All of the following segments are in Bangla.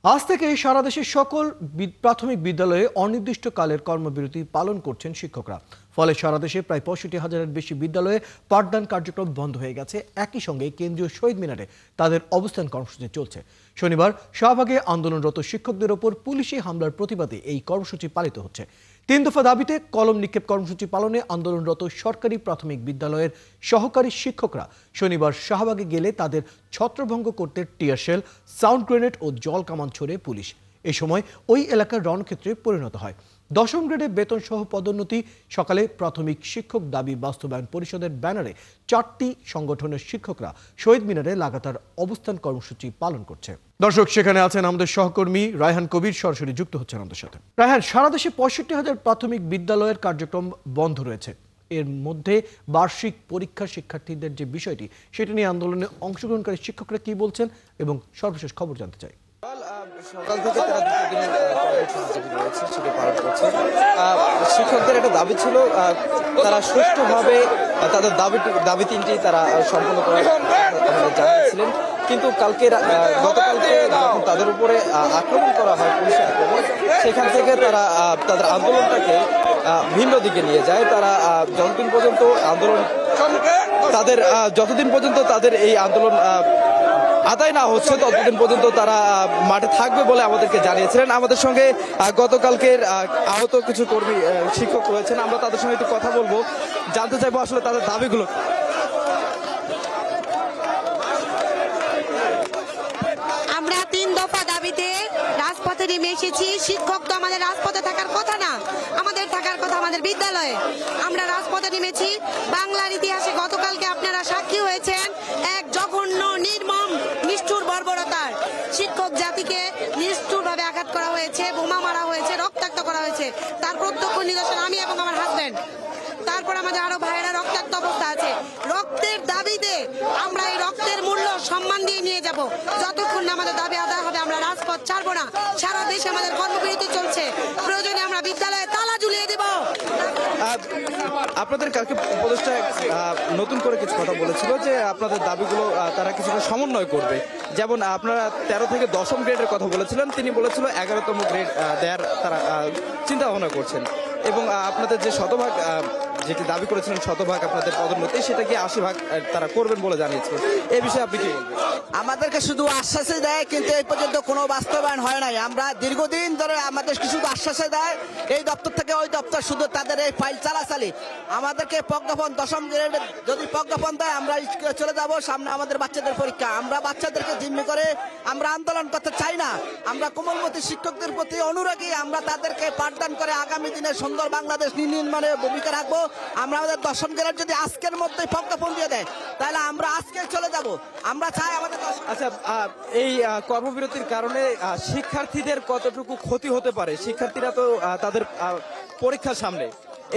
আজ থেকে সারা দেশের সকল প্রাথমিক বিদ্যালয়ে অনির্দিষ্টকালের কর্মবিরতি পালন করছেন শিক্ষকরা। ফলে সারা দেশে প্রায় 65,000-এর বেশি বিদ্যালয়ে পাঠদান কার্যক্রম বন্ধ হয়ে গেছে। একই সঙ্গে কেন্দ্রীয় শহীদ মিনারে তাদের অবস্থান কর্মসূচি চলছে। শনিবার শাহবাগে আন্দোলনরত শিক্ষকদের ওপর পুলিশি হামলার প্রতিবাদে এই কর্মসূচি পালিত হচ্ছে। 3 দফা দাবিতে কলম নিক্ষেপ কর্মসূচি পালনে আন্দোলনরত সরকারি প্রাথমিক বিদ্যালয়ের সহকারী শিক্ষকরা শনিবার শাহবাগে গেলে তাদের ছত্রভঙ্গ করতে টিয়ারশেল, সাউন্ড গ্রেনেড ও জল কামান ছোড়ে পুলিশ। এই সময় ওই এলাকার রণক্ষেত্রে পরিণত হয়। 10ম গ্রেডে বেতন সহ পদোন্নতি, সকালে প্রাথমিক শিক্ষক দাবি বাস্তবায়ন পরিষদের ব্যানারে 4টি সংগঠনের শিক্ষকরা শহীদ মিনারে লাগাতার অবস্থান কর্মসূচি পালন করছে। দর্শক, সেখানে আছেন আমাদের সহকর্মী রায়হান কবির, সরাসরি যুক্ত হচ্ছেন আমাদের সাথে। রায়হান, সারা দেশে 65,000 প্রাথমিক বিদ্যালয়ের কার্যক্রম বন্ধ রয়েছে। এর মধ্যে বার্ষিক পরীক্ষা শিক্ষার্থীদের যে বিষয়টি, সেটা নিয়ে আন্দোলনে অংশগ্রহণকারী শিক্ষকরা কি বলছেন এবং সর্বশেষ খবর জানতে চাই। সকাল থেকে তারা দুটো দিনের কর্মসূচি রয়েছে, সেটি পালন করছে। শিক্ষকদের একটা দাবি ছিল তারা সুষ্ঠুভাবে তাদের দাবি তিনটি তারা সম্পন্ন করার আমাদের জানিয়েছিলেন। কিন্তু গতকালকে যখন তাদের উপরে আক্রমণ করা হয়, পুলিশের আক্রমণ, সেখান থেকে তারা তাদের আন্দোলনটাকে ভিন্ন দিকে নিয়ে যায়। তারা যতদিন পর্যন্ত তাদের এই আন্দোলন আদায় না হচ্ছে ততদিন পর্যন্ত তারা মাঠে থাকবে বলে আমাদেরকে জানিয়েছিলেন। আমাদের সঙ্গে গতকালকের আহত কিছু কর্মী শিক্ষক রয়েছেন, আমরা তাদের সঙ্গে একটু কথা বলবো, জানতে চাইবো আসলে তাদের দাবিগুলো। আমরা 3 দফা দাবিতে রাজপথে নেমে এসেছি। শিক্ষক তো আমাদের রাজপথে থাকার কথা না, আমাদের থাকার কথা আমাদের বিদ্যালয়ে। আমরা রাজপথে নেমেছি। বাংলার ইতিহাসে গতকালকে আপনারা সাক্ষী হয়েছেন এক জঘন্য, নির্মম, নিষ্ঠুর বর্বরতার। শিক্ষক জাতিকে নিষ্ঠুরভাবে আঘাত করা হয়েছে, বোমা মারা হয়েছে, রক্তাক্ত করা হয়েছে। তার প্রত্যক্ষ নিদর্শন আমি এবং আমার হাজবেন্ড। তারপর আমাদের আরো ভাইয়েরা রক্তাক্ত অবস্থা আছে। রক্তের দাবিতে আমরা এই রক্তের মূল্য সম্মান দিয়ে নিয়ে যাব। যতক্ষণ না আমাদের দাবি আদায় হবে আমরা রাজপথ ছাড়বো না। সারা দেশে আমাদের কর্মবিরতি চলছে। প্রয়োজনে আমরা বিদ্যালয়ে তালা ঝুলিয়ে দেব। আপনাদের কালকে উপদেষ্টা নতুন করে কিছু কথা বলেছিল যে আপনাদের দাবিগুলো তারা কিছুটা সমন্বয় করবে। যেমন আপনারা 13 থেকে 10ম গ্রেডের কথা বলেছিলেন, তিনি বলেছিল 11তম গ্রেড দেওয়ার তারা চিন্তা ভাবনা করছেন। এবং আপনাদের যে শতভাগ যেটি দাবি করেছিলেন, শতভাগ আপনাদের পদোন্নতি, সেটা কি 80 ভাগ তারা করবেন বলে জানিয়েছিল। এই বিষয়ে আপনি কি বলবেন? আমাদেরকে শুধু আশ্বাসে দেয়, কিন্তু এই পর্যন্ত কোনো বাস্তবায়ন হয় নাই। আমরা দীর্ঘদিন ধরে আমাদেরকে শুধু আশ্বাসে দেয়, এই দপ্তর থেকে ওই দপ্তর, শুধু তাদের এই ফাইল চালাচালি। আমাদেরকে প্রজ্ঞাপন 10ম গ্রেডে যদি প্রজ্ঞাপন দেয় আমরা স্কুলে চলে যাব। সামনে আমাদের বাচ্চাদের পরীক্ষা। আমরা বাচ্চাদেরকে জিম্মি করে আমরা আন্দোলন করতে চাই না। আমরা কোমলমতি শিক্ষকদের প্রতি অনুরাগী। আমরা তাদেরকে পাঠদান করে আগামী দিনে সুন্দর বাংলাদেশ নির্মাণে ভূমিকা রাখবো। আমরা আমাদের 10ম গ্রেড যদি আজকের মধ্যে প্রজ্ঞাপন দিয়ে দেয়, তাহলে আমরা আজকে চলে যাব। আমরা চাই আমাদের। আচ্ছা, এই কর্মবিরতির কারণে শিক্ষার্থীদের কতটুকু ক্ষতি হতে পারে? শিক্ষার্থীরা তো তাদের পরীক্ষার সামনে,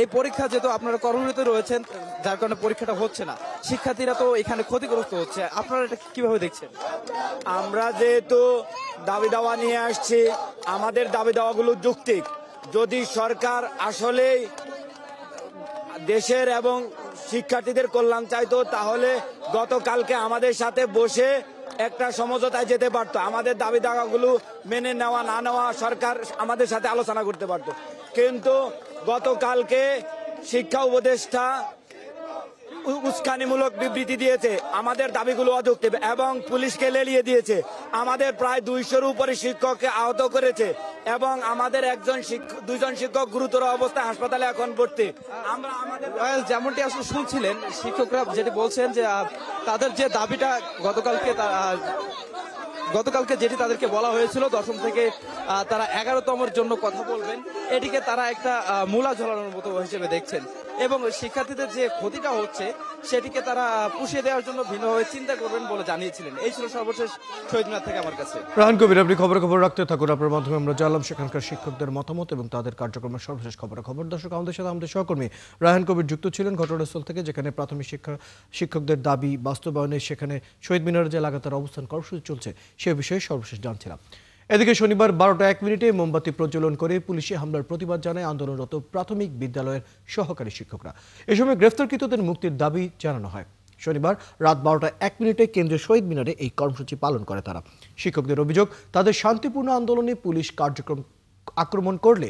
এই পরীক্ষা যেহেতু আপনারা কর্মবিরতি রয়েছেন, যার কারণে পরীক্ষাটা হচ্ছে না, শিক্ষার্থীরা তো এখানে ক্ষতিগ্রস্ত হচ্ছে। আপনারা এটা কিভাবে দেখছেন? আমরা যেহেতু দাবি দাওয়া নিয়ে আসছি, আমাদের দাবি দাওয়াগুলো যৌক্তিক। যদি সরকার আসলেই দেশের এবং শিক্ষার্থীদের কল্যাণ চাইতো, তাহলে গতকালকে আমাদের সাথে বসে একটা সমঝোতায় যেতে পারতো। আমাদের দাবি দাওয়াগুলো মেনে নেওয়া না নেওয়া সরকার আমাদের সাথে আলোচনা করতে পারতো। কিন্তু গতকালকে শিক্ষা উপদেষ্টা উস্কানিমূলক বিবৃতি দিয়েছে, আমাদের দাবিগুলো অযৌক্তিক, এবং পুলিশকে লেলিয়ে দিয়েছে। আমাদের প্রায় 200-র উপরে শিক্ষককে আহত করেছে এবং আমাদের দুইজন শিক্ষক গুরুতর অবস্থায় হাসপাতালে এখন ভর্তি। আমরা আমাদের যেমনটি আসলে শুনছিলেন, শিক্ষকরা যেটি বলছেন যে তাদের যে দাবিটা গতকালকে যেটি তাদেরকে বলা হয়েছিল 10ম থেকে তারা 11তমের জন্য কথা বলবেন, এটিকে তারা একটা মূলা ঝোলানোর মতো হিসেবে দেখছেন। এবং শিক্ষার্থীদের যে ক্ষতিটা হচ্ছে সেটিকে তারা পুষিয়ে দেওয়ার জন্য ভিন্নভাবে চিন্তা করবেন বলে জানিয়েছিলেন। এই ছিল সর্বশেষ শহীদ মিনার থেকে আমার কাছে। রায়হান কবির, আপনি খবর রাখতে থাকুন। আপনার মাধ্যমে আমরা জানলাম সেখানকার শিক্ষকদের মতামত এবং তাদের কার্যক্রমের সর্বশেষ খবর। দর্শক, আমাদের সাথে আমাদের সহকর্মী রায়হান কবির যুক্ত ছিলেন ঘটনাস্থল থেকে, যেখানে প্রাথমিক শিক্ষকদের দাবি বাস্তবায়নে সেখানে শহীদ মিনারে যে লাগাতার অবস্থান কর্মসূচি চলছে সে বিষয়ে সর্বশেষ জানছিলাম। এদিকে শনিবার 12টা 1 মিনিটে মোমবাতি প্রজ্বলন করে পুলিশি হামলার প্রতিবাদ জানায় আন্দোলনরত প্রাথমিক বিদ্যালয়ের সহকারী শিক্ষকরা। এ সময় গ্রেফতারকৃতদের মুক্তির দাবি জানানো হয়। শনিবার রাত 12:01 কেন্দ্রীয় শহীদ মিনারে এই কর্মসূচি পালন করে তারা। শিক্ষকদের অভিযোগ, তাদের শান্তিপূর্ণ আন্দোলনে পুলিশ আক্রমণ করলে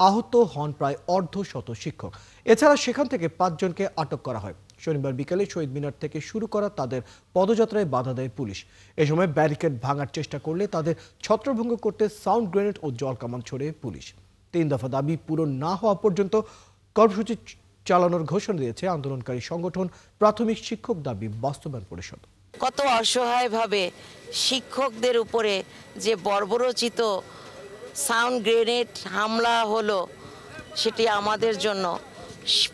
আহত হন প্রায় অর্ধশত শিক্ষক। এছাড়া সেখান থেকে 5 জনকে আটক করা হয়। শনিবার বিকেলে শহীদ মিনার থেকে শুরু করা তাদের পদযাত্রায় বাধা দেয় পুলিশ। এ সময় ব্যারিকেড ভাঙার চেষ্টা করলে তাদের ছত্রভঙ্গ করতে সাউন্ড গ্রেনেড ও জল কামান ছোড়ে পুলিশ। 3 দফা দাবি পূরণ না হওয়া পর্যন্ত কর্মসূচি চালানোর ঘোষণা দিয়েছে আন্দোলনকারী সংগঠন প্রাথমিক শিক্ষক দাবি বাস্তবায়ন পরিষদ। কত অসহায়ভাবে শিক্ষকদের উপরে যে বর্বরচিত সাউন্ড গ্রেনেড হামলা হলো, সেটি আমাদের জন্য,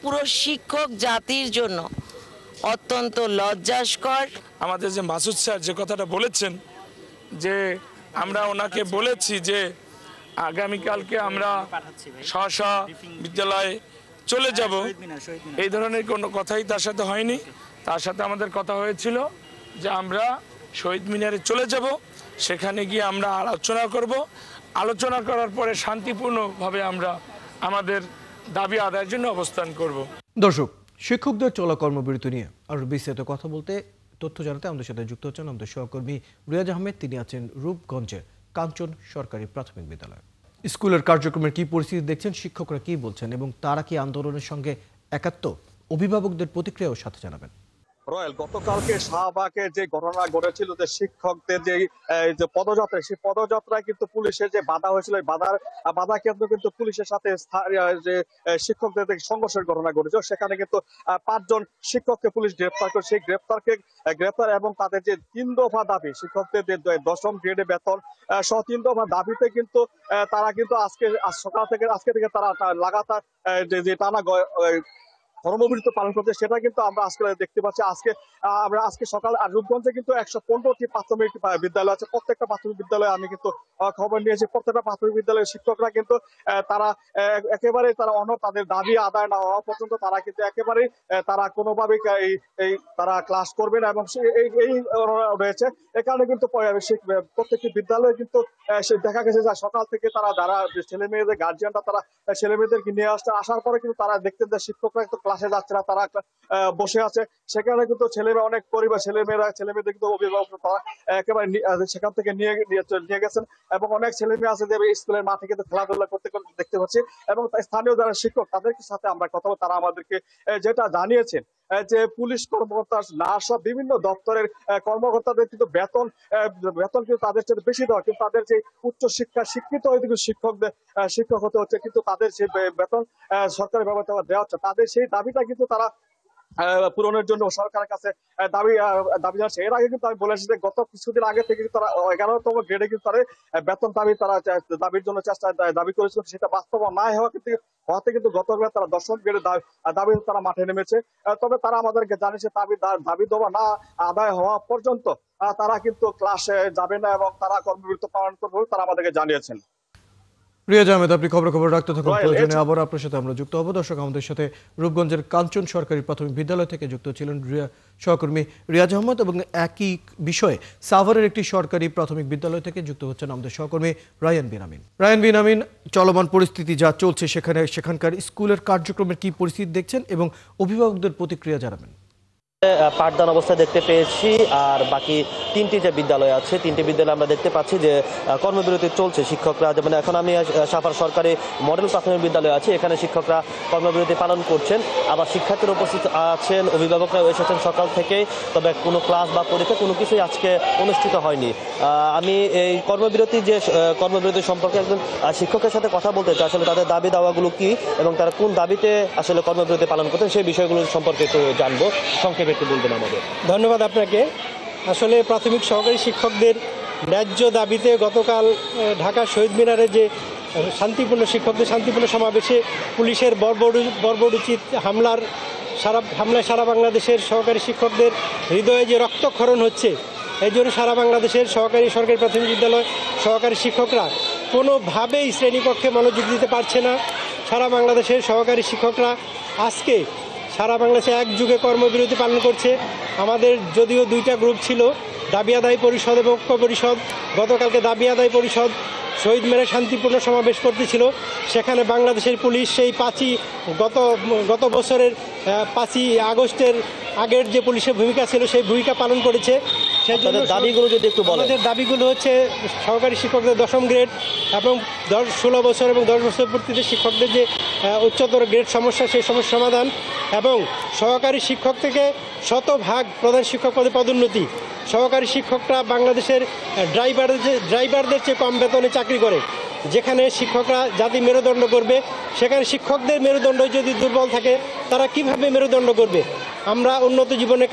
পুরো শিক্ষক জাতির জন্য অত্যন্ত লজ্জাস্কর। আমাদের যে মাসুদ স্যার যে কথাটা বলেছেন, যে আমরা ওনাকে বলেছি যে আগামীকালকে আমরা স্ব বিদ্যালয়ে চলে যাব, এই ধরনের কোনো কথাই তার সাথে হয়নি। তার সাথে আমাদের কথা হয়েছিল যে আমরা শহীদ মিনারে চলে যাব, সেখানে গিয়ে আমরা আলোচনা করব, আলোচনা করার পরে শান্তিপূর্ণভাবে আমরা আমাদের দাবি আদায়ের জন্য অবস্থান করব। দর্শক, শিক্ষকদের চলা কর্মবিরতি নিয়ে আরো বিস্তারিত কথা বলতে, তথ্য জানাতে আমাদের সাথে যুক্ত হচ্ছেন আমাদের সহকর্মী রিয়াজ আহমেদ। তিনি আছেন রূপগঞ্জের কাঞ্চন সরকারি প্রাথমিক বিদ্যালয়। স্কুলের কার্যক্রমের কি পরিস্থিতি দেখছেন, শিক্ষকরা কি বলছেন এবং তারা কি আন্দোলনের সঙ্গে একাত্ম? অভিভাবকদের প্রতিক্রিয়াও সাথে জানাবেন। রয়েল, গতকালকে শাহবাগে যে ঘটনা ঘটেছিল, যে শিক্ষকদের যে পদযাত্রা, সেই পদযাত্রায় কিন্তু পুলিশের যে বাধা হয়েছিল, বাধা কেন্দ্র কিন্তু পুলিশের সাথে যে শিক্ষকদের সংঘর্ষের ঘটনা ঘটেছিল, সেখানে কিন্তু 5 জন শিক্ষককে পুলিশ গ্রেপ্তার করে। সেই গ্রেপ্তার এবং তাদের যে 3 দফা দাবি, শিক্ষকদের যে 10ম গ্রেডে বেতন সহ 3 দফা দাবিতে কিন্তু তারা কিন্তু আজকে থেকে তারা লাগাতার যে টানা কর্মবিরতি পালন করছে, সেটা কিন্তু আমরা আজকে দেখতে পাচ্ছি। আজকে সকালে রূপগঞ্জে কিন্তু 115টি প্রাথমিক বিদ্যালয় আছে। প্রত্যেকটা প্রাথমিক বিদ্যালয়ে আমি কিন্তু খবর নিয়েছি, প্রত্যেকটা প্রাথমিক বিদ্যালয়ের শিক্ষকরা কিন্তু তারা একেবারে তাদের দাবি আদায় না হওয়া পর্যন্ত তারা কিন্তু একেবারেই তারা কোনোভাবে তারা ক্লাস করবে না, এবং এই রয়েছে। এ কারণে কিন্তু প্রত্যেকটি বিদ্যালয়ে কিন্তু দেখা গেছে যে সকাল থেকে যারা ছেলে মেয়েদের গার্জিয়ানরা তারা ছেলে মেয়েদেরকে নিয়ে আসার পরে কিন্তু তারা দেখতেন যে শিক্ষকরা কিন্তু ক্লাসে যাচ্ছে না, তারা বসে আছে। সেখানে কিন্তু ছেলেমেয়েরা অনেক পরিবার ছেলে মেয়েদের কিন্তু অভিভাবক তারা একেবারে সেখান থেকে নিয়ে গেছেন, এবং অনেক ছেলে মেয়ে আছে যে স্কুলের মাঠে কিন্তু খেলাধুলা করতে দেখতে পাচ্ছি। এবং স্থানীয় যারা শিক্ষক তাদের সাথে আমরা কথা বলবো, তারা আমাদেরকে যেটা জানিয়েছেন যে পুলিশ কর্মকর্তা, নার্স, বিভিন্ন দপ্তরের কর্মকর্তাদের কিন্তু বেতন কিন্তু তাদের চেয়ে বেশি দেওয়া, কিন্তু তাদের যে উচ্চ শিক্ষা শিক্ষিত হয়ে কিন্তু শিক্ষক হতে হচ্ছে, কিন্তু তাদের সেই বেতন সরকারি ব্যবস্থা দেওয়া হচ্ছে। তাদের সেই দাবিটা কিন্তু তারা পূরণের জন্য সরকারের কাছে দাবি জানাচ্ছে। এর আগে কিন্তু আমি বলেছি যে গত কিছুদিন আগে থেকে তারা 11তম গ্রেডে কিন্তু তারা বেতন দাবির জন্য দাবি করেছিল, সেটা বাস্তবায়ন না হওয়াতে কিন্তু গতকাল তারা 10ম গ্রেডে দাবি তারা মাঠে নেমেছে। তবে তারা আমাদেরকে জানিয়েছে দাবি দেওয়া না আদায় হওয়া পর্যন্ত তারা কিন্তু ক্লাসে যাবে না এবং তারা কর্মবিরতি পালন করবে বলে তারা আমাদেরকে জানিয়েছেন। রিয়াজ আহমেদ, আপনি খবর রাখতে থাকুন। প্রয়োজনে আবার আপনার সাথে আমরা যুক্ত হব। দর্শক, আমাদের সাথে রূপগঞ্জের কাঞ্চন সরকারি প্রাথমিক বিদ্যালয় থেকে যুক্ত ছিলেন সহকর্মী রিয়াজ আহমেদ, এবং একই বিষয়ে সাভারের একটি সরকারি প্রাথমিক বিদ্যালয় থেকে যুক্ত হচ্ছেন আমাদের সহকর্মী রায়ান বিনামিন। চলমান পরিস্থিতি যা চলছে, সেখানকার স্কুলের কার্যক্রমের কি পরিস্থিতি দেখছেন এবং অভিভাবকদের প্রতিক্রিয়া জানাবেন। পাঠদান অবস্থা দেখতে পেয়েছি, আর বাকি 3টি যে বিদ্যালয় আছে, 3টি বিদ্যালয়ে আমরা দেখতে পাচ্ছি যে কর্মবিরতি চলছে। শিক্ষকরা, যেমন এখন আমি সাভার সরকারি মডেল প্রাথমিক বিদ্যালয়ে আছি, এখানে শিক্ষকরা কর্মবিরতি পালন করছেন। আবার শিক্ষার্থীরা উপস্থিত আছেন, অভিভাবকরা এসেছেন সকাল থেকে, তবে কোনো ক্লাস বা পরীক্ষা কোনো কিছুই আজকে অনুষ্ঠিত হয়নি। আমি এই কর্মবিরতি সম্পর্কে একজন শিক্ষকের সাথে কথা বলতে চাই, আসলে তাদের দাবি দাওয়াগুলো কি এবং তারা কোন দাবিতে আসলে কর্মবিরতি পালন করতেন, সেই বিষয়গুলো সম্পর্কে একটু জানবো। সংক্ষেপে একটু বলবেন আমাদের। ধন্যবাদ আপনাকে। আসলে প্রাথমিক সহকারী শিক্ষকদের ন্যায্য দাবিতে গতকাল ঢাকা শহীদ মিনারে যে শিক্ষকদের শান্তিপূর্ণ সমাবেশে পুলিশের বর্বরোচিত হামলায় সারা বাংলাদেশের সহকারী শিক্ষকদের হৃদয়ে যে রক্তক্ষরণ হচ্ছে, এই জন্য সারা বাংলাদেশের সরকারি প্রাথমিক বিদ্যালয় সহকারী শিক্ষকরা কোনোভাবেই শ্রেণীকক্ষে মনোযোগ দিতে পারছে না। সারা বাংলাদেশের সহকারী শিক্ষকরা আজকে সারা বাংলাদেশে একযুগে কর্মবিরতি পালন করছে। আমাদের যদিও 2টা গ্রুপ ছিল, দাবি আদায় পরিষদ এবং ঐক্য পরিষদ। গতকালকে দাবি আদায় পরিষদ শহীদ মিনারে শান্তিপূর্ণ সমাবেশ করতেছিল, সেখানে বাংলাদেশের পুলিশ সেই গত বছরের 5ই আগস্টের আগের যে পুলিশের ভূমিকা ছিল সেই ভূমিকা পালন করেছে। সেই জন্য দাবিগুলো যদি একটু বলেন। আমাদের দাবিগুলো হচ্ছে সহকারী শিক্ষকদের 10ম গ্রেড এবং 16 বছর এবং 10 বছর পূর্তিতে শিক্ষকদের যে উচ্চতর গ্রেড সমস্যা, সেই সমস্যার সমাধান এবং সহকারী শিক্ষক থেকে শতভাগ প্রধান শিক্ষক পদে পদোন্নতি। সহকারী শিক্ষকরা বাংলাদেশের ড্রাইভারদের চেয়ে কম বেতনে চাকরি করে। যেখানে শিক্ষকরা জাতি মেরুদণ্ড করবে, সেখানে শিক্ষকদের মেরুদণ্ড যদি দুর্বল থাকে তারা কিভাবে মেরুদণ্ড করবে? আমরা উন্নত জীবনে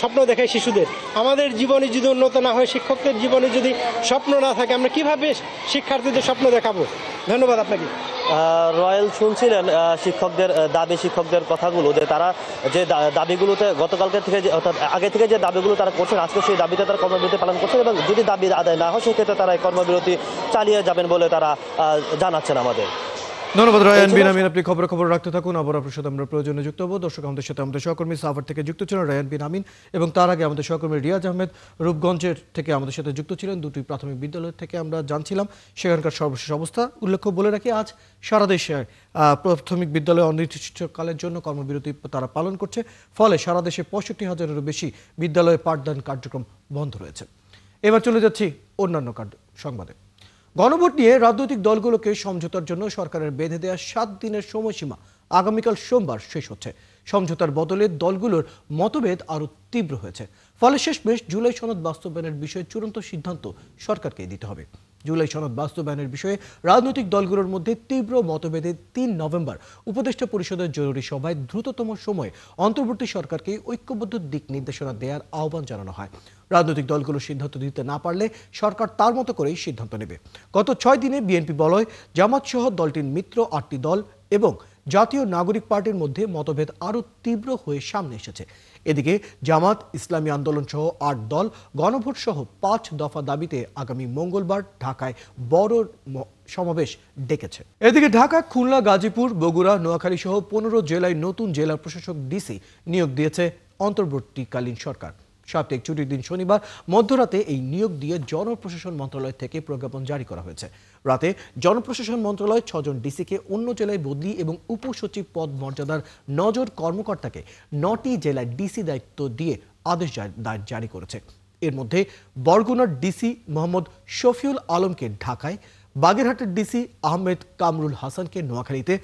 স্বপ্ন দেখাই শিশুদের, আমাদের জীবনে যদি উন্নত না হয়, শিক্ষকদের জীবনে যদি স্বপ্ন না থাকে, আমরা কিভাবে শিক্ষার্থীদের স্বপ্ন দেখাবো? ধন্যবাদ আপনাকে। রয়েল শুনছিলেন শিক্ষকদের দাবি, শিক্ষকদের কথাগুলো, যে তারা যে দাবিগুলোতে গতকালকে থেকে অর্থাৎ আগে থেকে যে দাবিগুলো তারা করছেন, আজকে সেই দাবিতে তারা কর্মবিরতি পালন করছেন এবং যদি দাবি আদায় না হয় সেক্ষেত্রে তারা এই কর্মবিরতি চালিয়ে যাবেন বলে তারা জানাচ্ছেন আমাদের। ধন্যবাদ রায়ান বিন আমিন, আপনি খবর রাখতে থাকুন। আবার আপনার সাথে আমরা প্রয়োজনে যুক্ত হবো। দর্শক, আমাদের সাথে আমাদের সহকর্মী সাভার থেকে যুক্ত ছিলেন রায়ান বিন আমিন, এবং তার আগে আমাদের সহকর্মী রিয়াজ আহমেদ রূপগঞ্জের থেকে আমাদের সাথে যুক্ত ছিলেন। দুটি প্রাথমিক বিদ্যালয় থেকে আমরা জানছিলাম সেখানকার সর্বশেষ অবস্থা। উল্লেখ্য বলে রাখি, আজ সারা দেশে প্রাথমিক বিদ্যালয়ে অনির্দিষ্টকালের জন্য কর্মবিরতি তারা পালন করছে। ফলে সারা দেশে 65,000-এরও বেশি বিদ্যালয়ে পাঠদান কার্যক্রম বন্ধ রয়েছে। এবার চলে যাচ্ছি অন্যান্য সংবাদে। গণভোট নিয়ে রাজনৈতিক দলগুলোকে সমঝোতার জন্য সরকারের বেঁধে দেওয়া 7 দিনের সময়সীমা আগামীকাল সোমবার শেষ হচ্ছে। সমঝোতার বদলে দলগুলোর মতভেদ আরও তীব্র হয়েছে। ফলে শেষমেশ জুলাই সনদ বাস্তবায়নের বিষয়ে চূড়ান্ত সিদ্ধান্ত সরকারকে দিতে হবে। জুলাই সনদ বাস্তবায়নের বিষয়ে রাজনৈতিক দলগুলোর মধ্যে তীব্র মতভেদে 3 নভেম্বর উপদেষ্টা পরিষদের জরুরি সভায় দ্রুততম সময়ে অন্তর্বর্তী সরকারকে ঐক্যবদ্ধ দিক নির্দেশনা দেওয়ার আহ্বান জানানো হয়। রাজনৈতিক দলগুলো সিদ্ধান্ত দিতে না পারলে সরকার তার মতো করেই সিদ্ধান্ত নেবে। গত 6 দিনে বিএনপি বলয়, জামাত সহ দলটির মিত্র 8টি দল এবং জাতীয় নাগরিক পার্টির মধ্যে মতভেদ আরও তীব্র হয়ে সামনে এসেছে। এদিকে জামাত, ইসলামী আন্দোলন সহ 8 দল গণভোট সহ 5 দফা দাবিতে আগামী মঙ্গলবার ঢাকায় বড় সমাবেশ ডেকেছে। এদিকে ঢাকা, খুলনা, গাজীপুর, বগুড়া, নোয়াখালী সহ 15 জেলায় নতুন জেলা প্রশাসক ডিসি নিয়োগ দিয়েছে অন্তর্বর্তীকালীন সরকার। সাপ্তাহিক ছুটির দিন শনিবার মধ্যরাতে এই নিয়োগ দিয়ে জনপ্রশাসন মন্ত্রণালয় থেকে প্রজ্ঞাপন জারি করা হয়েছে। রাতে জনপ্রশাসন মন্ত্রণালয় 6 জন ডিসিকে অন্য জেলায় বদলি এবং উপসচিব পদ মর্যাদার 9 জন কর্মকর্তাকে 9টি জেলায় ডিসি দায়িত্ব দিয়ে আদেশ জারি করেছে। এর মধ্যে বরগুনার ডিসি মোহাম্মদ শফিউল আলমকে ঢাকায়, বাগেরহাটের ডিসি আহমেদ কামরুল হাসানকে নোয়াখালীতে,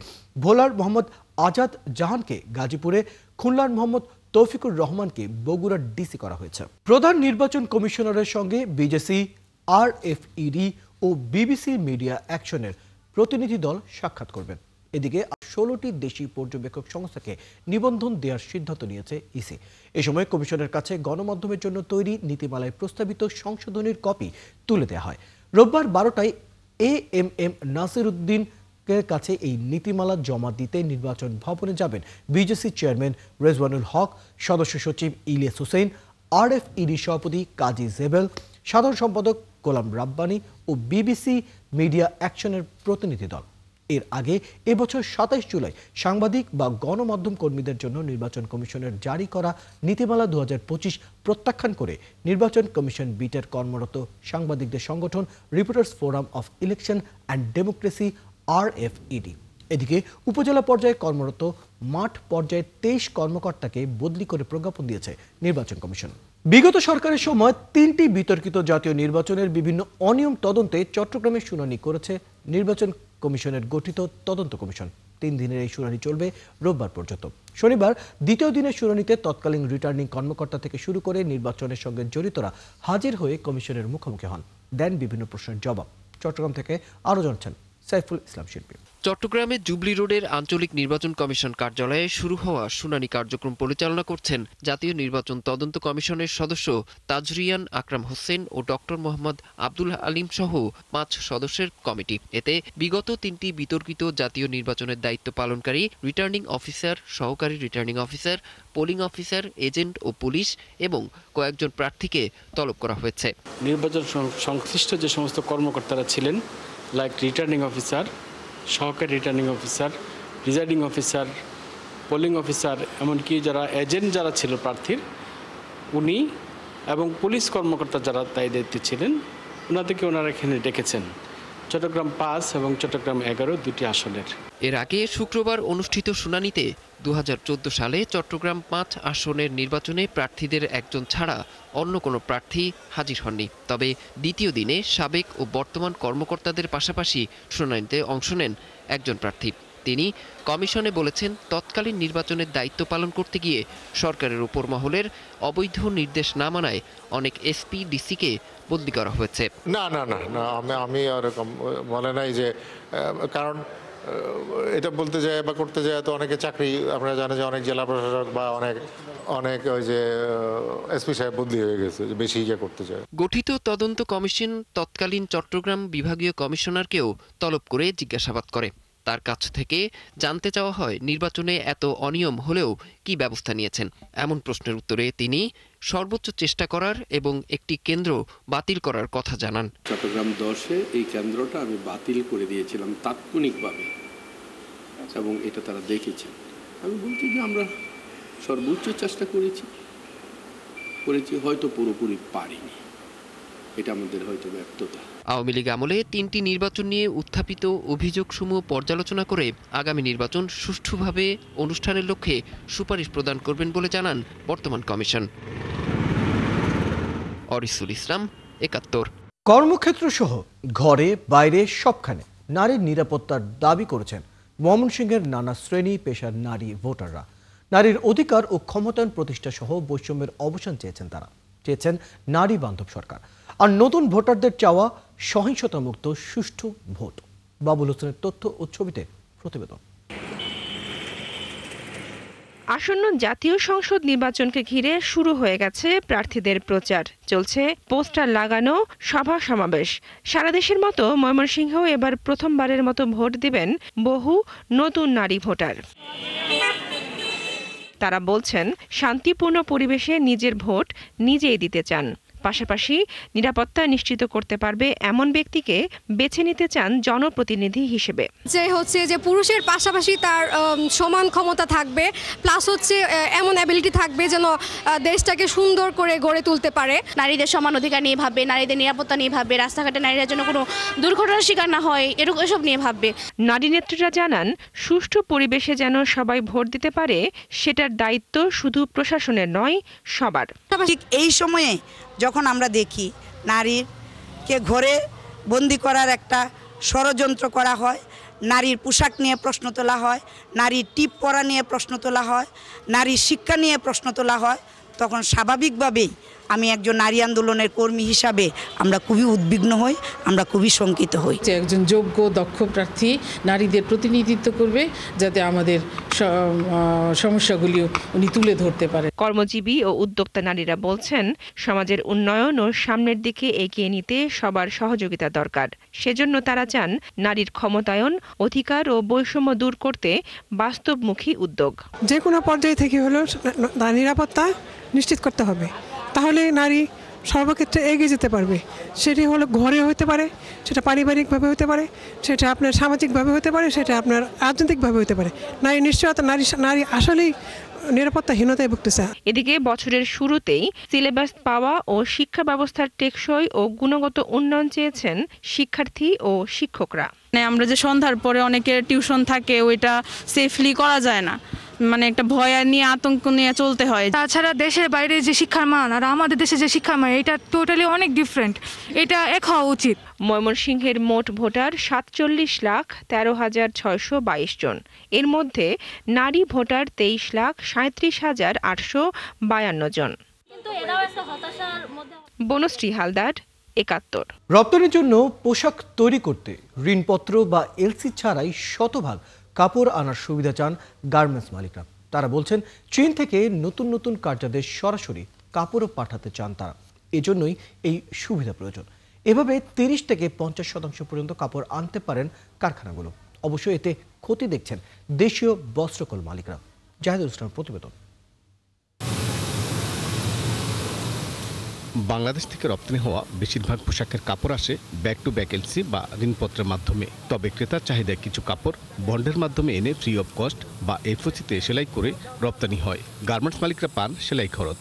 ভোলার মোহাম্মদ আজাদ জাহানকে গাজীপুরে, খুলনার মোহাম্মদ তৌফিকুর রহমানকে বগুড়ার ডিসি করা হয়েছে। প্রধান নির্বাচন কমিশনারের সঙ্গে বিজেসি, আরএফইডি ও বিবিসি মিডিয়া অ্যাকশনের প্রতিনিধি দল সাক্ষাৎ করবেন। এদিকে 16টি দেশি পর্যবেক্ষক সংস্থাকে নিবন্ধন দেওয়ার সিদ্ধান্ত নিয়েছে ইসি। এ সময় কমিশনের কাছে গণমাধ্যমের জন্য তৈরি নীতিমালায় প্রস্তাবিত সংশোধনীর কপি তুলে দেওয়া হয়। রোববার 12টায় এএমএম নাসির উদ্দিন কাছে এই নীতিমালা জমা দিতে নির্বাচন ভবনে যাবেন বিজেসি চেয়ারম্যান রেজওয়ানুল হক, সদস্য সচিব ইলিয়াস হোসেন, আরএফইডি সভাপতি কাজী জেবেল, সাধারণ সম্পাদক গোলাম রাব্বানি ও বিবিসি মিডিয়া অ্যাকশনের প্রতিনিধি দল। এর আগে এবছর 27 জুলাই সাংবাদিক বা গণমাধ্যম কর্মীদের জন্য নির্বাচন কমিশনের জারি করা নীতিমালা 2025 প্রত্যাখ্যান করে নির্বাচন কমিশন বিটের কর্মরত সাংবাদিকদের সংগঠন reporters forum of election and democracy RFED. এদিকে উপজেলা পর্যায়ে কর্মরত মাঠ পর্যায়ে 23 কর্মকর্তাকে বদলি করে প্রজ্ঞাপন দিয়েছে নির্বাচন কমিশন। বিগত সরকারের সময় 3টি বিতর্কিত জাতীয় নির্বাচনের বিভিন্ন অনিয়ম তদন্তে চট্টগ্রামে শুনানি করেছে নির্বাচন কমিশনের গঠিত তদন্ত কমিশন। 3 দিনের এই শুনানি চলবে রোববার পর্যন্ত। শনিবার দ্বিতীয় দিনের শুনানিতে তৎকালীন রিটার্নিং কর্মকর্তা থেকে শুরু করে নির্বাচনের সঙ্গে জড়িতরা হাজির হয়ে কমিশনের মুখোমুখি হন, দেন বিভিন্ন প্রশ্নের জবাব। চট্টগ্রাম থেকে আরও জানছেন সাইফুল ইসলাম শিল্পী। চট্টগ্রামে জুবলি রোডের আঞ্চলিক নির্বাচন কমিশন কার্যালয়ে শুরু হওয়া শুনানি কার্যক্রম পরিচালনা করছেন জাতীয় নির্বাচন তদন্ত কমিশনের সদস্য তাজরিয়ান আকরাম হোসেন ও ডক্টর মোহাম্মদ আব্দুল আলিম সহ 5 সদস্যের কমিটি। এতে বিগত 3টি বিতর্কিত জাতীয় নির্বাচনের দায়িত্ব পালনকারী রিটার্নিং অফিসার, সহকারী returning officer, polling officer, agent ও পুলিশ এবং কয়েকজন প্রার্থীকে তলব করা হয়েছে। নির্বাচন সংশ্লিষ্ট যে সমস্ত কর্মকর্তারা ছিলেন, লাইক রিটার্নিং অফিসার, সহকারী returning officer, presiding officer, polling officer, এমনকি যারা এজেন্ট যারা ছিল প্রার্থীর উনি এবং পুলিশ কর্মকর্তা যারা তাই দায়িত্বে ছিলেন, ওনাদেরকে ওনারা এখানে ডেকেছেন চট্টগ্রাম 5 এবং চট্টগ্রাম 11 দুটি আসনের। এর আগে শুক্রবার অনুষ্ঠিত শুনানিতে 2014 সালে চট্টগ্রাম 5 আসনের নির্বাচনে প্রার্থীদের একজন ছাড়া অন্য কোনো প্রার্থী হাজির হননি। তবে দ্বিতীয় দিনে সাবেক ও বর্তমান কর্মকর্তাদের পাশাপাশি শুনানিতে অংশ নেন একজন প্রার্থী। তিনি কমিশনে বলেছেন, তৎকালীন নির্বাচনের দায়িত্ব পালন করতে গিয়ে সরকারের উপর মহলের অবৈধ নির্দেশ না মানায় অনেক এসপি ডিসিকে বদলি করা হয়েছে। না না না না আমি এরকম বলে নাই যে, কারণ এটা বলতে যায় বা করতে যায় তো অনেকে চাকরি, আপনারা জানেন যে অনেক জেলা প্রশাসক বা অনেক ওই যে এসপি সাহেব বদলি হয়ে গেছে, বেশি ইয়ে করতে চায়। গঠিত তদন্ত কমিশন তৎকালীন চট্টগ্রাম বিভাগীয় কমিশনারকেও তলব করে জিজ্ঞাসাবাদ করে। তার কাছ থেকে জানতে চাওয়া হয়, নির্বাচনে এত অনিয়ম হলেও কি ব্যবস্থা নিয়েছেন। এমন প্রশ্নের উত্তরে তিনি সর্বোচ্চ চেষ্টা করার এবং একটি কেন্দ্র বাতিল করার কথা জানান। চট্টগ্রাম 10-এ এই কেন্দ্রটা আমি বাতিল করে দিয়েছিলাম তাৎক্ষণিকভাবে, এবং এটা তারা দেখেছেন। আমি বলছি যে আমরা সর্বোচ্চ চেষ্টা করেছি, হয়তো পুরোপুরি পারিনি, এটা আমাদের হয়তো ব্যর্থতা। আওয়ামী লীগ আমলে 3টি নির্বাচন নিয়ে উত্থাপিত অভিযোগসমূহ পর্যালোচনা করে আগামী নির্বাচন সুষ্ঠুভাবে অনুষ্ঠানের লক্ষ্যে সুপারিশ প্রদান করবেন বলে জানান বর্তমান কমিশন। অরিসুল ইসলাম, 71। কর্মক্ষেত্র সহ ঘরে বাইরে সবখানে নারীর নিরাপত্তার দাবি করেছেন ময়মনসিংহের নানা শ্রেণী পেশার নারী ভোটাররা। নারীর অধিকার ও ক্ষমতায়ন প্রতিষ্ঠা সহ বৈষম্যের অবসান চেয়েছেন তারা। চেয়েছেন নারী বান্ধব সরকার। আর নতুন ভোটারদের চাওয়া সহিংসতামুক্ত সুষ্ঠু ভোট। বাবুল হোসেনের তথ্য ও ছবিতে প্রতিবেদন। আসন্ন জাতীয় সংসদ নির্বাচনকে ঘিরে শুরু হয়ে গেছে প্রার্থীদের প্রচার। চলছে পোস্টার লাগানো, সভা সমাবেশ। সারা দেশের মতো ময়মনসিংহেও এবার প্রথমবারের মতো ভোট দিবেন বহু নতুন নারী ভোটার। তারা বলছেন, শান্তিপূর্ণ পরিবেশে নিজের ভোট নিজেই দিতে চান। পাশাপাশি নিরাপত্তা নিশ্চিত করতে পারবে এমন ব্যক্তিকে বেছে নিতে চান জনপ্রতিনিধি হিসেবে। যে পুরুষের পাশাপাশি তার সমান ক্ষমতা থাকবে, প্লাস এমন অ্যাবিলিটি থাকবে যেন দেশটাকে সুন্দর করে গড়ে তুলতে পারে। নারীদের সমান অধিকার নিয়ে ভাববে, নারীদের নিরাপত্তা নিয়ে ভাববে, রাস্তাঘাটে নারীরা যেন কোনো দুর্ঘটনার শিকার না হয়, এসব নিয়ে ভাববে। নারী নেত্রীরা জানান, সুষ্ঠু পরিবেশে যেন সবাই ভোট দিতে পারে সেটার দায়িত্ব শুধু প্রশাসনের নয়, সবার। ঠিক এই সময়ে যখন আমরা দেখি নারীকে ঘরে বন্দি করার একটা ষড়যন্ত্র করা হয়, নারীর পোশাক নিয়ে প্রশ্ন তোলা হয়, নারীর টিপ পরা নিয়ে প্রশ্ন তোলা হয়, নারীর শিক্ষা নিয়ে প্রশ্ন তোলা হয়, তখন স্বাভাবিকভাবেই আমি একজন নারী আন্দোলনের কর্মী হিসাবে আমরা খুবই উদ্বিগ্ন হই, আমরা খুবই শঙ্কিত হই। একজন যোগ্য দক্ষ প্রার্থী নারীদের প্রতিনিধিত্ব করবে, যাতে আমাদের সমস্যাগুলি উনি তুলে ধরতে পারে। কর্মজীবী ও উদ্যোক্তা নারীরা বলছেন, সমাজের উন্নয়ন ও সামনের দিকে এগিয়ে নিতে সবার সহযোগিতা দরকার। সেজন্য তারা চান নারীর ক্ষমতায়ন, অধিকার ও বৈষম্য দূর করতে বাস্তবমুখী উদ্যোগ। যে কোনো পর্যায়ে থেকে হলেও নিরাপত্তা নিশ্চিত করতে হবে, তাহলে নারী সর্বক্ষেত্রে এগিয়ে যেতে পারবে। সেটি হলো ঘরে হতে পারে, সেটা পারিবারিকভাবে হতে পারে, সেটা আপনার সামাজিকভাবে হতে পারে, সেটা আপনার রাজনৈতিকভাবে হতে পারে। নারী নিশ্চয়তা, নারী আসলেই নিরাপত্তাহীনতায় ভুগতেছে। এদিকে বছরের শুরুতেই সিলেবাস পাওয়া ও শিক্ষা ব্যবস্থার টেকসই ও গুণগত উন্নয়ন চেয়েছেন শিক্ষার্থী ও শিক্ষকরা। আমরা যে সন্ধ্যার পরে অনেকের টিউশন থাকে, ওইটা সেফলি করা যায় না, মানে একটা ভয় নিয়ে আতঙ্ক নিয়ে চলতে হয়। তাছাড়া দেশের বাইরে যে শিক্ষার মান আর আমাদের দেশে যে শিক্ষার মান, এটা টোটালি অনেক ডিফারেন্ট, এটা এক হওয়া উচিত। ময়মনসিংহের মোট ভোটার 47,13,622 জন। এর মধ্যে নারী ভোটার 23,37,852 জন। বনশ্রী হালদার, 71। রপ্তানির জন্য পোশাক তৈরি করতে ঋণপত্র বা এলসি ছাড়াই শতভাগ কাপড় আনার সুবিধা চান গার্মেন্টস মালিকরা। তারা বলছেন, চীন থেকে নতুন নতুন কার্যাদেশ সরাসরি কাপড়ও পাঠাতে চান তারা। এজন্যই এই সুবিধা প্রয়োজন। এভাবে 30 থেকে 50% পর্যন্ত কাপড় আনতে পারেন কারখানাগুলো। অবশ্য এতে ক্ষতি দেখছেন দেশীয় বস্ত্রকল মালিকরা। জাহিদুল ইসলামের প্রতিবেদন। বাংলাদেশ থেকে রপ্তানি হওয়া বেশিরভাগ পোশাকের কাপড় আসে ব্যাক টু ব্যাক এলসি বা ঋণপত্রের মাধ্যমে। তবে ক্রেতার চাহিদায় কিছু কাপড় বন্ডের মাধ্যমে এনে ফ্রি অফ কস্ট বা এফওসিতে সেলাই করে রপ্তানি হয়। গার্মেন্টস মালিকরা পান সেলাই খরচ।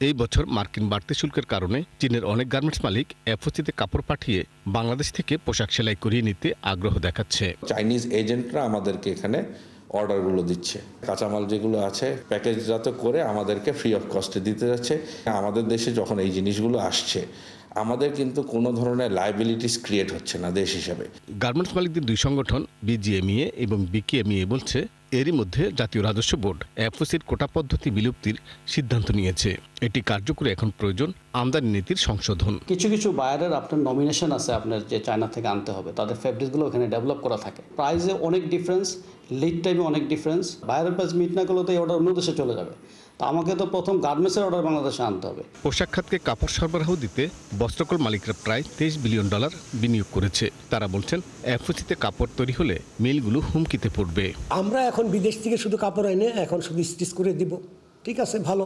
এই বছর মার্কিন বাড়তি শুল্কের কারণে চীনের অনেক গার্মেন্টস মালিক এফওসিতে কাপড় পাঠিয়ে বাংলাদেশ থেকে পোশাক সেলাই করিয়ে নিতে আগ্রহ দেখাচ্ছে। চাইনিজ এজেন্টরা আমাদেরকে এখানে অর্ডারগুলো দিচ্ছে, কাঁচামাল যেগুলো আছে প্যাকেজজাত করে আমাদেরকে ফ্রি অফ কস্টে দিতে যাচ্ছে। আমাদের দেশে যখন এই জিনিসগুলো আসছে আমাদের কিন্তু কোনো ধরনের লায়াবিলিটিস ক্রিয়েট হচ্ছে না দেশ হিসাবে। গার্মেন্টস মালিকদের দুই সংগঠন বিজিএমইএ এবং বিকেএমইএ বলছে এরই মধ্যে জাতীয় রাজস্ব বোর্ড এফওসির কোটা পদ্ধতি বিলুপ্তির সিদ্ধান্ত নিয়েছে। এটি কার্যকরী এখন প্রয়োজন আমদানি নীতির সংশোধন। কিছু কিছু বায়ারের আপনার নমিনেশন আছে, আপনার যে চায়না থেকে আনতে হবে, তাদের ফ্যাব্রিকগুলো ওখানে ডেভেলপ করা থাকে। প্রাইসে অনেক ডিফারেন্স, লিড টাইমে অনেক ডিফারেন্স। বায়ারের প্রাইস মিট না করলে তো এই অর্ডার অন্য দেশে চলে যাবে। তো আমাকে তো প্রথম গার্মেন্টসের অর্ডার বাংলাদেশে আনতে হবে। পোশাক খাতকে কাপড় সরবরাহ দিতে বস্ত্রকল মালিকরা প্রায় $23 বিলিয়ন বিনিয়োগ করেছে। তারা বলছেন এফওসিতে কাপড় তৈরি হলে মিলগুলো হুমকিতে পড়বে। আমরা এখন বিদেশ থেকে শুধু কাপড় এনে এখন শুধু স্টিচ করে দিব, ঠিক আছে, ভালো।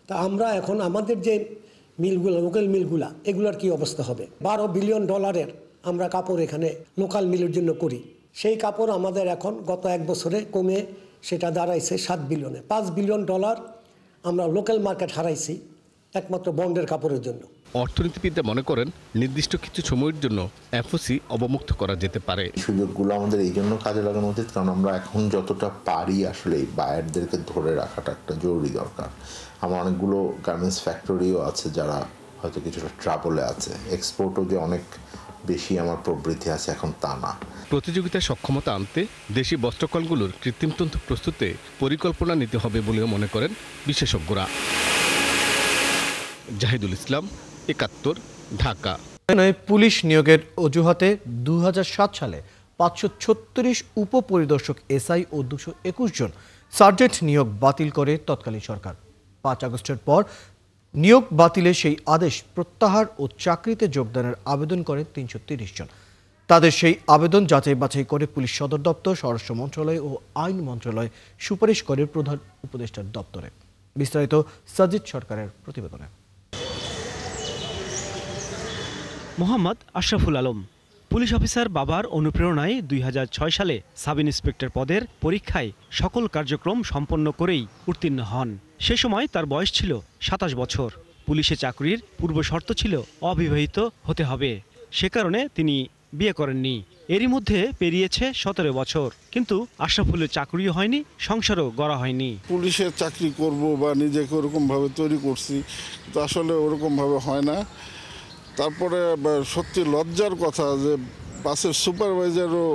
তা আমরা এখন আমাদের যে মিলগুলো, লোকাল মিলগুলা, এগুলোর কি অবস্থা হবে? $12 বিলিয়ন আমরা কাপড় এখানে লোকাল মিলের জন্য করি। সেই কাপড় আমাদের এখন গত 1 বছরে কমে সেটা দাঁড়াইছে $7 বিলিয়নে। $5 বিলিয়ন আমরা লোকাল মার্কেট হারাইছি একমাত্র বন্ডের কাপড়ের জন্য। অর্থনীতিবিদরা মনে করেন নির্দিষ্ট কিছু সময়ের জন্য এফওসি অবমুক্ত করা যেতে পারে। সুযোগগুলো আমাদের এই জন্য কাজে লাগানো উচিত, কারণ আমরা এখন যতটা পারি আসলে এই বায়ারদেরকে ধরে রাখাটা একটা জরুরি দরকার। আমার অনেকগুলো গার্মেন্টস ফ্যাক্টরিও আছে যারা হয়তো কিছুটা ট্রাবলে আছে। এক্সপোর্টও যে অনেক বেশি আমার প্রবৃদ্ধি আছে এখন তা না। প্রতিযোগিতায় সক্ষমতা আনতে দেশি বস্ত্রকলগুলোর কৃত্রিম তন্তু প্রস্তুতে পরিকল্পনা নিতে হবে বলেও মনে করেন বিশেষজ্ঞরা। জাহিদুল ইসলাম, ৭১, ঢাকা। পুলিশ নিয়োগের অজুহাতে 2007 সালে 536 উপপরিদর্শক এসআই ও 221 জন সার্জেন্ট নিয়োগ বাতিল করে তৎকালীন সরকার। 5 আগস্টের পর নিয়োগ বাতিলে সেই আদেশ প্রত্যাহার ও চাকরিতে যোগদানের আবেদন করেন 330 জন। তাদের সেই আবেদন যাচাই বাছাই করে পুলিশ সদর দপ্তর, স্বরাষ্ট্র মন্ত্রণালয় ও আইন মন্ত্রণালয় সুপারিশ করে প্রধান উপদেষ্টার দপ্তরে। বিস্তারিত সাজিদ সরকারের প্রতিবেদনে। মোহাম্মদ আশরাফুল আলম পুলিশ অফিসার বাবার অনুপ্রেরণায় 2006 সালে সাব ইন্সপেক্টর পদের পরীক্ষায় সকল কার্যক্রম সম্পন্ন করেই উত্তীর্ণ হন। সে সময় তার বয়স ছিল 27 বছর। পুলিশে চাকরির পূর্ব শর্ত ছিল অবিবাহিত হতে হবে, সে কারণে তিনি বিয়ে করেননি। এরই মধ্যে পেরিয়েছে 17 বছর, কিন্তু আশরাফুলের চাকরিও হয়নি, সংসারও গড়া হয়নি। পুলিশের চাকরি করব বা নিজেকে ওরকমভাবে তৈরি করছি, তো আসলে ওরকমভাবে হয় না। তারপরে সত্যি লজ্জার কথা যে বাসের সুপারভাইজারও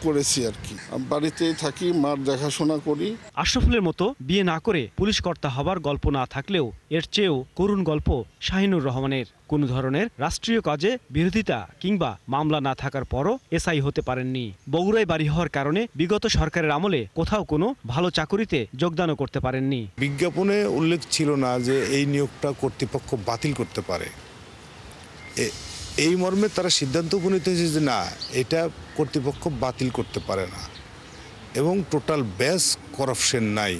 করেছি আর কি। বাড়িতেই থাকি, মার দেখাশোনা করি। আশরাফুলের মতো বিয়ে না করে পুলিশ কর্তা হবার গল্প না থাকলেও এর চেয়েও করুণ গল্প শাহিনুর রহমানের। কোনো ধরনের রাষ্ট্রীয় কাজে বিরোধিতা কিংবা মামলা না থাকার পরও এসআই হতে পারেননি। বগুড়ায় বাড়ি হওয়ার কারণে বিগত সরকারের আমলে কোথাও কোনো ভালো চাকুরিতে যোগদানও করতে পারেননি। বিজ্ঞাপনে উল্লেখ ছিল না যে এই নিয়োগটা কর্তৃপক্ষ বাতিল করতে পারে। এই মর্মে তারা সিদ্ধান্ত উপনীত হয়েছে যে না, এটা কর্তৃপক্ষ বাতিল করতে পারে না এবং টোটাল ব্যাস করাপশন নাই।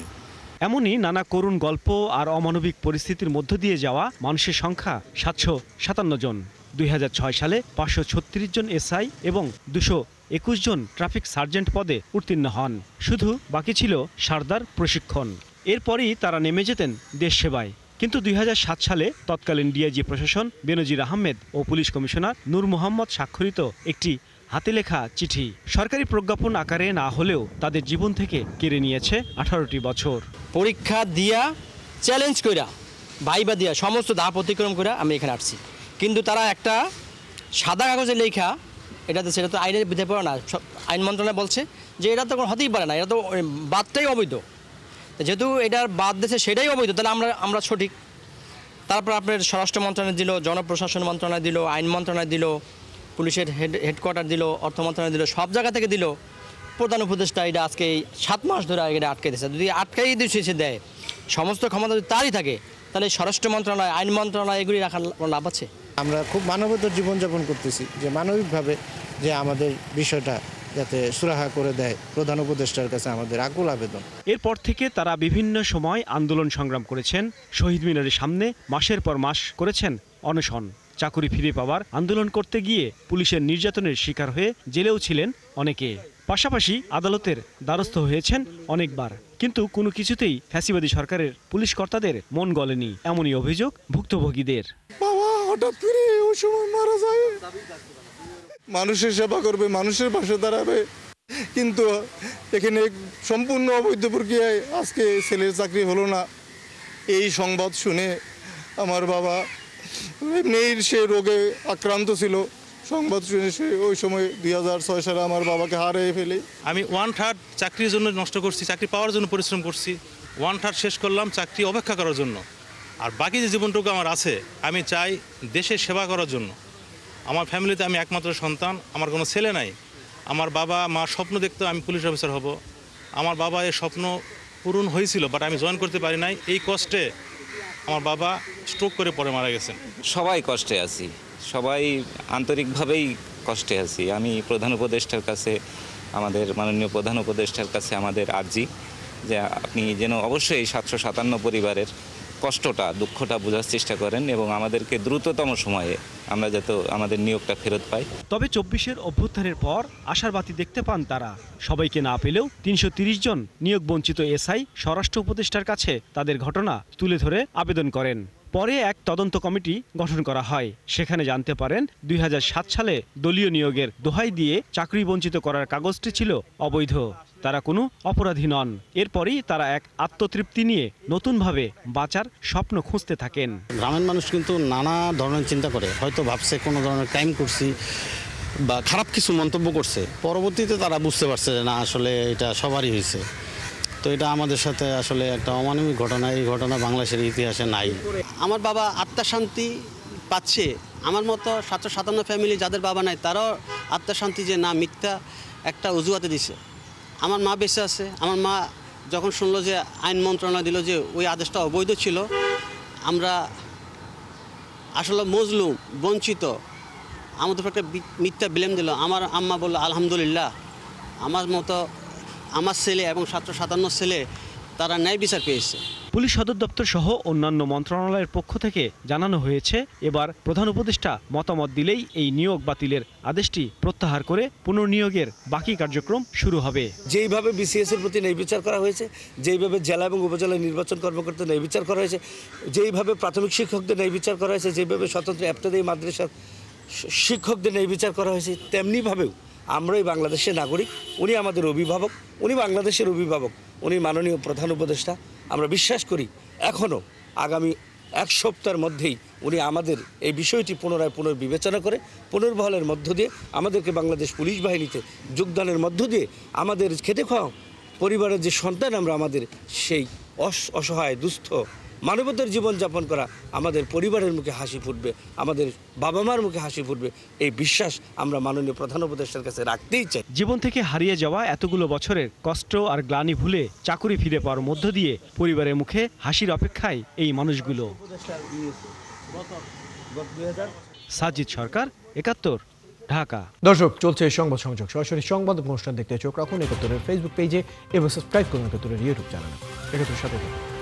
এমনই নানা করুণ গল্প আর অমানবিক পরিস্থিতির মধ্য দিয়ে যাওয়া মানুষের সংখ্যা 757 জন। 2006 সালে 536 জন এসআই এবং 221 জন ট্রাফিক সার্জেন্ট পদে উত্তীর্ণ হন। শুধু বাকি ছিল সারদার প্রশিক্ষণ। এরপরই তারা নেমে যেতেন দেশ সেবায়। কিন্তু 2007 সালে তৎকালীন ডিআইজি প্রশাসন বেনজির আহমেদ ও পুলিশ কমিশনার নূর মোহাম্মদ স্বাক্ষরিত একটি হাতে লেখা চিঠি সরকারি প্রজ্ঞাপন আকারে না হলেও তাদের জীবন থেকে কেড়ে নিয়েছে 18টি বছর। পরীক্ষা দিয়া, চ্যালেঞ্জ কইরা, ভাইবা দিয়া, সমস্ত ধাপ অতিক্রম করে আমি এখানে আসছি। কিন্তু তারা একটা সাদা কাগজে লেখা, সেটা তো আইনের বিধে পড়ে না। আইন মন্ত্রণালয় বলছে যে এটা তো হতেই পারে না, এটা তো বাদটাই অবৈধ। যেহেতু এটার বাদ দিয়েছে সেটাই অবৈধ, তাহলে আমরা সঠিক। তারপর আপনার স্বরাষ্ট্র মন্ত্রণালয় দিল, জনপ্রশাসন মন্ত্রণালয় দিল, আইন মন্ত্রণালয় দিল, পুলিশের হেডকোয়ার্টার দিল, অর্থ মন্ত্রণালয় দিল, সব জায়গা থেকে দিল। প্রধান উপদেষ্টা এটা আজকে 7 মাস ধরে এটা আটকে দিয়েছে। যদি আটকাই দিয়েছে দেয়, সমস্ত ক্ষমতা যদি তারই থাকে, তাহলে স্বরাষ্ট্র মন্ত্রণালয়, আইন মন্ত্রণালয় এগুলি রাখার লাভ আছে? আমরা খুব মানবতার জীবনযাপন করতেছি, যে মানবিকভাবে যে আমাদের বিষয়টা যাতে সুরাহা করে দেয়, প্রধান উপদেষ্টার কাছে আমাদের আকুল আবেদন। এরপর থেকে তারা বিভিন্ন সময় আন্দোলন সংগ্রাম করেছেন। শহীদ মিনারের সামনে মাসের পর মাস করেছেন অনশন। চাকুরি ফিরে পাওয়ার আন্দোলন করতে গিয়ে পুলিশের নির্যাতনের শিকার হয়ে জেলেও ছিলেন অনেকে। পাশাপাশি আদালতের দ্বারস্থ হয়েছেন অনেকবার, কিন্তু কোনো কিছুতেই ফ্যাসিবাদী সরকারের পুলিশ কর্তাদের মন গলেনি, এমনই অভিযোগ ভুক্তভোগীদের। বাবা হঠাৎ করে ওই সময় মারা যায়, মানুষের সেবা করবে, মানুষের পাশে দাঁড়াবে, কিন্তু এখানে সম্পূর্ণ অবৈধ প্রক্রিয়ায় আজকে ছেলের চাকরি হলো না। এই সংবাদ শুনে আমার বাবা এমনিই সে রোগে আক্রান্ত ছিল, সংবাদ শুনে সে ওই সময় 2006 সালে আমার বাবাকে হারিয়ে ফেলে। আমি 1/3 চাকরির জন্য নষ্ট করছি, চাকরি পাওয়ার জন্য পরিশ্রম করছি, 1/3 শেষ করলাম চাকরি অপেক্ষা করার জন্য। আর বাকি যে জীবনটুকু আমার আছে আমি চাই দেশের সেবা করার জন্য। আমার ফ্যামিলিতে আমি একমাত্র সন্তান, আমার কোনো ছেলে নাই। আমার বাবা মা স্বপ্ন দেখতো আমি পুলিশ অফিসার হব, আমার বাবা এই স্বপ্ন পূরণ হয়েছিল, বাট আমি জয়েন করতে পারি নাই। এই কষ্টে আমার বাবা স্ট্রোক করে পরে মারা গেছেন। সবাই কষ্টে আছি, সবাই আন্তরিকভাবেই কষ্টে আছি। আমি প্রধান উপদেষ্টার কাছে, আমাদের মাননীয় প্রধান উপদেষ্টার কাছে আমাদের আর্জি যে আপনি যেন অবশ্যই 757 পরিবারের কষ্টটা, দুঃখটা বোঝার চেষ্টা করেন এবং আমাদেরকে দ্রুততম সময়ে আমরা যাতে আমাদের নিয়োগটা ফেরত পাই। তবে 24-এর অভ্যুত্থানের পর আশার বাতি দেখতে পান তারা। সবাইকে না পেলেও 330 জন নিয়োগ বঞ্চিত এসআই স্বরাষ্ট্র উপদেষ্টার কাছে তাদের ঘটনা তুলে ধরে আবেদন করেন। পরে এক তদন্ত কমিটি গঠন করা হয়। সেখানে জানতে পারেন 2007 সালে দলীয় নিয়োগের দোহাই দিয়ে চাকরি বঞ্চিত করার কাগজটি ছিল অবৈধ। তারা কোনো অপরাধী নন। এরপরই তারা এক আত্মতৃপ্তি নিয়ে নতুনভাবে বাঁচার স্বপ্ন খুঁজতে থাকেন। গ্রামের মানুষ কিন্তু নানা ধরনের চিন্তা করে, হয়তো ভাবছে কোনো ধরনের ক্রাইম করছি বা খারাপ কিছু মন্তব্য করছে, পরবর্তীতে তারা বুঝতে পারছে যে না, আসলে এটা সবারই হয়েছে। তো এটা আমাদের সাথে আসলে একটা অমানবিক ঘটনা, এই ঘটনা বাংলাদেশের ইতিহাসে নাই। আমার বাবা আত্মশান্তি পাচ্ছে, আমার মতো 757 ফ্যামিলি যাদের বাবা নাই তারাও আত্মশান্তি যে না, মিথ্যা একটা অজুহাতে দিছে। আমার মা বেঁচে আছে, আমার মা যখন শুনলো যে আইন মন্ত্রণালয় দিল যে ওই আদেশটা অবৈধ ছিল, আমরা আসলে মজলুম, বঞ্চিত, আমাদের একটা মিথ্যা ব্লেম দিল। আমার আম্মা বলল আলহামদুলিল্লাহ, আমার মতো আমার ছেলে এবং 757 ছেলে তারা ন্যায় বিচার পেয়েছে। পুলিশ সদর দপ্তর সহ অন্যান্য মন্ত্রণালয়ের পক্ষ থেকে জানানো হয়েছে, এবার প্রধান উপদেষ্টা মতামত দিলেই এই নিয়োগ বাতিলের আদেশটি প্রত্যাহার করে পুনর্নিয়োগের বাকি কার্যক্রম শুরু হবে। যেইভাবে বিসিএস এর প্রতি ন্যায় বিচার করা হয়েছে, যেইভাবে জেলা এবং উপজেলা নির্বাচন কর্মকর্তা ন্যায় বিচার করা হয়েছে, যেইভাবে প্রাথমিক শিক্ষকদের ন্যায় বিচার করা হয়েছে, যেভাবে স্বতন্ত্র এফতেদায়ী মাদ্রাসার শিক্ষকদের ন্যায় বিচার করা হয়েছে, তেমনিভাবেও আমরাই বাংলাদেশের নাগরিক, উনি আমাদের অভিভাবক, উনি বাংলাদেশের অভিভাবক, উনি মাননীয় প্রধান উপদেষ্টা। আমরা বিশ্বাস করি এখনও আগামী 1 সপ্তাহের মধ্যেই উনি আমাদের এই বিষয়টি পুনর্বিবেচনা করে পুনর্বহালের মধ্য দিয়ে আমাদেরকে বাংলাদেশ পুলিশ বাহিনীতে যোগদানের মধ্য দিয়ে আমাদের খেটে খাওয়া পরিবারের যে সন্তান আমরা, আমাদের সেই অসহায় দুস্থ মানবতার জীবনযাপন করা আমাদের পরিবারের মুখে হাসি ফুটবে, আমাদের বাবা মার মুখে হাসি ফুটবে, এই বিশ্বাস আমরা মাননীয় প্রধান উপদেষ্টার কাছে রাখতেই চাই। জীবন থেকে হারিয়ে যাওয়া এতগুলো বছরের কষ্ট আর গ্লানি ভুলে চাকুরি ফিরে পাওয়ার মধ্য দিয়ে পরিবারের মুখে হাসির অপেক্ষায় এই মানুষগুলো। সাজিদ সরকার, 71, ঢাকা। দর্শক, চলছে সংবাদ সংযোগ। সরাসরি সংবাদ অনুষ্ঠান দেখতে চোখ রাখুন 71-এর ফেসবুক পেজে এবং সাবস্ক্রাইব করুন 71-এর ইউটিউব চ্যানেলে। 71-এর সাথে থাকুন।